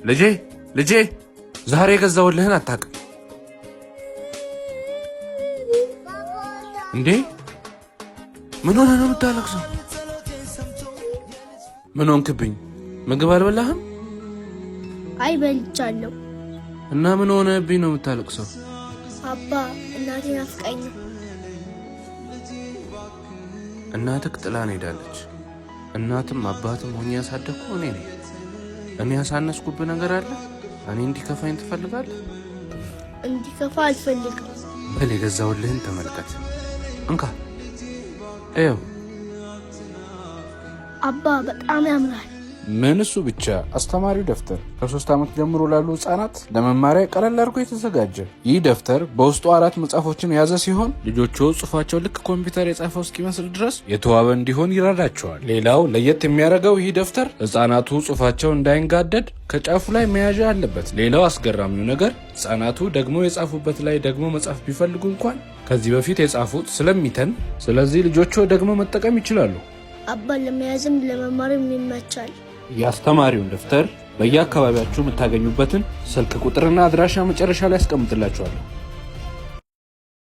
ልጄ ዛሬ ገዛውልህን አታውቅም እንዴ? ምን ሆነ ነው የምታለቅሰው? ምን ሆንክብኝ? ምግብ አልበላህም? አይ በልቻለሁ። እና ምን ሆነብኝ ነው የምታለቅሰው? አባ እናቴ ናፍቃኝ ነው። እናትህ ጥላን ሄዳለች። እናትም አባትም ሆኜ ያሳደግኩ እኔ ነኝ። እኔ ያሳነስኩብህ ነገር አለ? እኔ እንዲከፋኝ ትፈልጋለህ? እንዲከፋ አልፈልግም። በል የገዛውልህን ተመልከት። እንካ እየው። አባ በጣም ያምራል። ምን እሱ ብቻ አስተማሪው ደፍተር ከ3 ዓመት ጀምሮ ላሉ ህጻናት ለመማሪያ ቀለል አድርጎ የተዘጋጀ። ይህ ደፍተር በውስጡ 4 መጽሐፎችን የያዘ ሲሆን ልጆቹ ጽሑፋቸው ልክ ኮምፒውተር የጻፈው እስኪመስል ድረስ የተዋበ እንዲሆን ይረዳቸዋል። ሌላው ለየት የሚያደርገው ይህ ደፍተር ህጻናቱ ጽሑፋቸው እንዳይንጋደድ ከጫፉ ላይ መያዣ አለበት። ሌላው አስገራሚው ነገር ህጻናቱ ደግሞ የጻፉበት ላይ ደግሞ መጻፍ ቢፈልጉ እንኳን ከዚህ በፊት የጻፉት ስለሚተን፣ ስለዚህ ልጆቹ ደግሞ መጠቀም ይችላሉ። አባ ለመያዝም ለመማርም ይመቻል። የአስተማሪውን ደፍተር በየአካባቢያችሁ የምታገኙበትን ስልክ ቁጥርና አድራሻ መጨረሻ ላይ አስቀምጥላችኋለሁ።